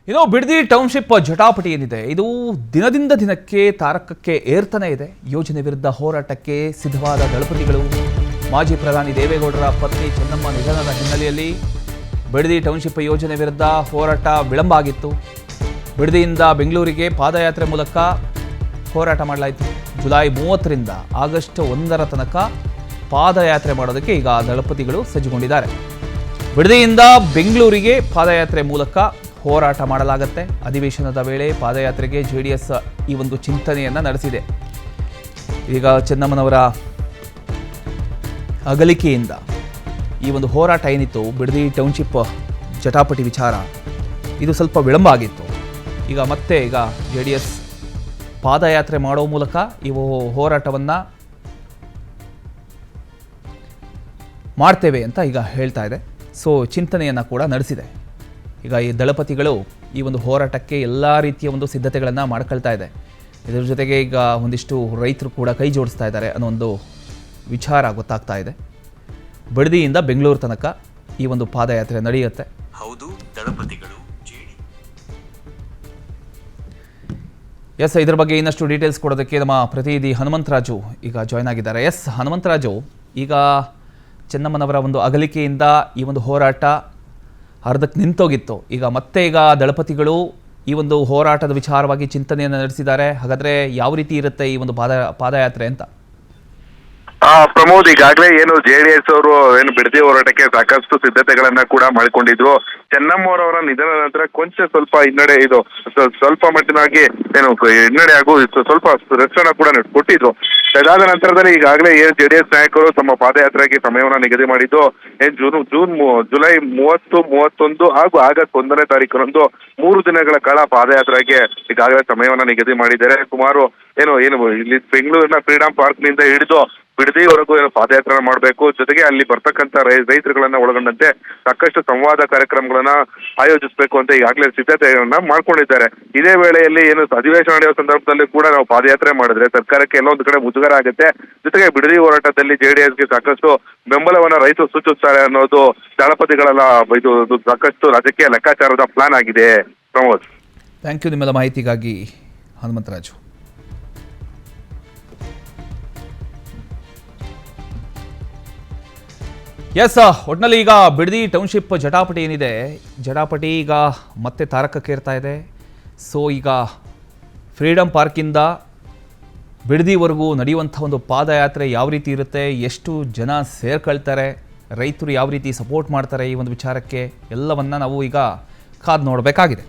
ಇನ್ನು ಬಿಡದಿ ಟೌನ್ಶಿಪ್ ಜಟಾಪಟಿ ಏನಿದೆ ಇದು ದಿನದಿಂದ ದಿನಕ್ಕೆ ತಾರಕಕ್ಕೆ ಏರ್ತಾನೆ ಇದೆ. ಯೋಜನೆ ವಿರುದ್ಧ ಹೋರಾಟಕ್ಕೆ ಸಿದ್ಧವಾದ ದಳಪತಿಗಳು. ಮಾಜಿ ಪ್ರಧಾನಿ ದೇವೇಗೌಡರ ಪತ್ನಿ ಚೆನ್ನಮ್ಮ ನಿಧನದ ಹಿನ್ನೆಲೆಯಲ್ಲಿ ಬಿಡದಿ ಟೌನ್ಶಿಪ್ ಯೋಜನೆ ವಿರುದ್ಧ ಹೋರಾಟ ವಿಳಂಬ ಆಗಿತ್ತು. ಬಿಡದಿಯಿಂದ ಬೆಂಗಳೂರಿಗೆ ಪಾದಯಾತ್ರೆ ಮೂಲಕ ಹೋರಾಟ ಮಾಡಲಾಯಿತು. ಜುಲೈ 30ರಿಂದ ಆಗಸ್ಟ್ 1ರ ತನಕ ಪಾದಯಾತ್ರೆ ಮಾಡೋದಕ್ಕೆ ಈಗ ದಳಪತಿಗಳು ಸಜ್ಜುಗೊಂಡಿದ್ದಾರೆ. ಬಿಡದಿಯಿಂದ ಬೆಂಗಳೂರಿಗೆ ಪಾದಯಾತ್ರೆ ಮೂಲಕ ಹೋರಾಟ ಮಾಡಲಾಗುತ್ತೆ. ಅಧಿವೇಶನದ ವೇಳೆ ಪಾದಯಾತ್ರೆಗೆ ಜೆಡಿಎಸ್ ಈ ಒಂದು ಚಿಂತನೆಯನ್ನು ನಡೆಸಿದೆ. ಈಗ ಚೆನ್ನಮ್ಮನವರ ಅಗಲಿಕೆಯಿಂದ ಈ ಒಂದು ಹೋರಾಟ ಏನಿತ್ತು ಬಿಡದಿ ಟೌನ್ಶಿಪ್ ಜಟಾಪಟಿ ವಿಚಾರ ಇದು ಸ್ವಲ್ಪ ವಿಳಂಬ ಆಗಿತ್ತು. ಈಗ ಮತ್ತೆ ಜೆಡಿಎಸ್ ಪಾದಯಾತ್ರೆ ಮಾಡೋ ಮೂಲಕ ಇವು ಹೋರಾಟವನ್ನು ಮಾಡ್ತೇವೆ ಅಂತ ಈಗ ಹೇಳ್ತಾ ಇದೆ. ಸೊ ಚಿಂತನೆಯನ್ನು ಕೂಡ ನಡೆಸಿದೆ. ಈಗ ಈ ದಳಪತಿಗಳು ಈ ಒಂದು ಹೋರಾಟಕ್ಕೆ ಎಲ್ಲ ರೀತಿಯ ಒಂದು ಸಿದ್ಧತೆಗಳನ್ನು ಮಾಡ್ಕೊಳ್ತಾ ಇದೆ. ಇದರ ಜೊತೆಗೆ ಈಗ ಒಂದಿಷ್ಟು ರೈತರು ಕೂಡ ಕೈ ಜೋಡಿಸ್ತಾ ಇದ್ದಾರೆ ಅನ್ನೋ ಒಂದು ವಿಚಾರ ಗೊತ್ತಾಗ್ತಾ ಇದೆ. ಬಿಡದಿಯಿಂದ ಬೆಂಗಳೂರು ತನಕ ಈ ಒಂದು ಪಾದಯಾತ್ರೆ ನಡೆಯುತ್ತೆ. ಹೌದು, ದಳಪತಿಗಳು ಎಸ್, ಇದರ ಬಗ್ಗೆ ಇನ್ನಷ್ಟು ಡೀಟೇಲ್ಸ್ ಕೊಡೋದಕ್ಕೆ ನಮ್ಮ ಪ್ರತಿನಿಧಿ ಹನುಮಂತರಾಜು ಈಗ ಜಾಯ್ನ್ ಆಗಿದ್ದಾರೆ. ಎಸ್ ಹನುಮಂತರಾಜು, ಈಗ ಚೆನ್ನಮ್ಮನವರ ಒಂದು ಅಗಲಿಕೆಯಿಂದ ಈ ಒಂದು ಹೋರಾಟ ಅರ್ಧಕ್ಕೆ ನಿಂತೋಗಿತ್ತು. ಈಗ ದಳಪತಿಗಳು ಈ ಒಂದು ಹೋರಾಟದ ವಿಚಾರವಾಗಿ ಚಿಂತನೆಯನ್ನು ನಡೆಸಿದ್ದಾರೆ. ಹಾಗಾದ್ರೆ ಯಾವ ರೀತಿ ಇರುತ್ತೆ ಈ ಒಂದು ಪಾದಯಾತ್ರೆ ಅಂತ? ಪ್ರಮೋದ್, ಈಗಾಗಲೇ ಏನು ಜೆಡಿಎಸ್ ಅವರು ಏನು ಬಿಡದಿ ಹೋರಾಟಕ್ಕೆ ಸಾಕಷ್ಟು ಸಿದ್ಧತೆಗಳನ್ನ ಕೂಡ ಮಾಡಿಕೊಂಡಿದ್ರು. ಚೆನ್ನಮ್ಮವರವರ ನಿಧನ ನಂತರ ಕೊಂಚ ಸ್ವಲ್ಪ ಹಿನ್ನಡೆ, ಇದು ಸ್ವಲ್ಪ ಮಟ್ಟಿನಾಗಿ ಏನು ಹಿನ್ನಡೆ ಹಾಗೂ ಸ್ವಲ್ಪ ರಕ್ಷಣೆ ಕೂಡ ಕೊಟ್ಟಿದ್ರು. ಅದಾದ ನಂತರದಲ್ಲಿ ಈಗಾಗಲೇ ಏನು ಜೆಡಿಎಸ್ ನಾಯಕರು ತಮ್ಮ ಪಾದಯಾತ್ರೆಗೆ ಸಮಯವನ್ನು ನಿಗದಿ ಮಾಡಿದ್ದು ಜುಲೈ 30, 31 ಹಾಗೂ ಆಗಸ್ಟ್ 1ನೇ ತಾರೀಕರಂದು 3 ದಿನಗಳ ಕಾಲ ಪಾದಯಾತ್ರೆಗೆ ಈಗಾಗಲೇ ಸಮಯವನ್ನ ನಿಗದಿ ಮಾಡಿದ್ದಾರೆ. ಸುಮಾರು ಏನು ಇಲ್ಲಿ ಬೆಂಗಳೂರಿನ ಫ್ರೀಡಂ ಪಾರ್ಕ್ ನಿಂದ ಹಿಡಿದು ಬಿಡದಿವರೆಗೂ ಏನು ಪಾದಯಾತ್ರೆ ಮಾಡಬೇಕು. ಜೊತೆಗೆ ಅಲ್ಲಿ ಬರ್ತಕ್ಕಂಥ ರೈತರುಗಳನ್ನ ಒಳಗೊಂಡಂತೆ ಸಾಕಷ್ಟು ಸಂವಾದ ಕಾರ್ಯಕ್ರಮಗಳನ್ನ ಆಯೋಜಿಸಬೇಕು ಅಂತ ಈಗಾಗಲೇ ಸಿದ್ಧತೆಗಳನ್ನ ಮಾಡ್ಕೊಂಡಿದ್ದಾರೆ. ಇದೇ ವೇಳೆಯಲ್ಲಿ ಏನು ಅಧಿವೇಶನ ನಡೆಯುವ ಸಂದರ್ಭದಲ್ಲಿ ಕೂಡ ನಾವು ಪಾದಯಾತ್ರೆ ಮಾಡಿದ್ರೆ ಸರ್ಕಾರಕ್ಕೆ ಎಲ್ಲೊಂದು ಕಡೆ ಮುಜುಗರ ಆಗುತ್ತೆ. ಜೊತೆಗೆ ಬಿಡದಿ ಹೋರಾಟದಲ್ಲಿ ಜೆಡಿಎಸ್ಗೆ ಸಾಕಷ್ಟು ಬೆಂಬಲವನ್ನ ರೈತರು ಸೂಚಿಸ್ತಾರೆ ಅನ್ನೋದು ದಳಪತಿಗಳೆಲ್ಲ ಇದು ಸಾಕಷ್ಟು ರಾಜಕೀಯ ಲೆಕ್ಕಾಚಾರದ ಪ್ಲಾನ್ ಆಗಿದೆ. ಪ್ರಮೋದ್, ಥ್ಯಾಂಕ್ ಯು ನಿಮ್ಮೆಲ್ಲ ಮಾಹಿತಿಗಾಗಿ ಹನುಮಂತರಾಜು. ಎಸ್, ಒಟ್ಟಿನಲ್ಲಿ ಈಗ ಬಿಡದಿ ಟೌನ್ಶಿಪ್ ಜಟಾಪಟಿ ಏನಿದೆ, ಜಟಾಪಟಿ ಈಗ ಮತ್ತೆ ತಾರಕಕ್ಕೇರ್ತಾ ಇದೆ. ಸೊ ಈಗ ಫ್ರೀಡಂ ಪಾರ್ಕಿಂದ ಬಿಡದಿವರೆಗೂ ನಡೆಯುವಂಥ ಒಂದು ಪಾದಯಾತ್ರೆ ಯಾವ ರೀತಿ ಇರುತ್ತೆ, ಎಷ್ಟು ಜನ ಸೇರ್ಕೊಳ್ತಾರೆ, ರೈತರು ಯಾವ ರೀತಿ ಸಪೋರ್ಟ್ ಮಾಡ್ತಾರೆ ಈ ಒಂದು ವಿಚಾರಕ್ಕೆ, ಎಲ್ಲವನ್ನ ನಾವು ಈಗ ಕಾದು ನೋಡಬೇಕಾಗಿದೆ.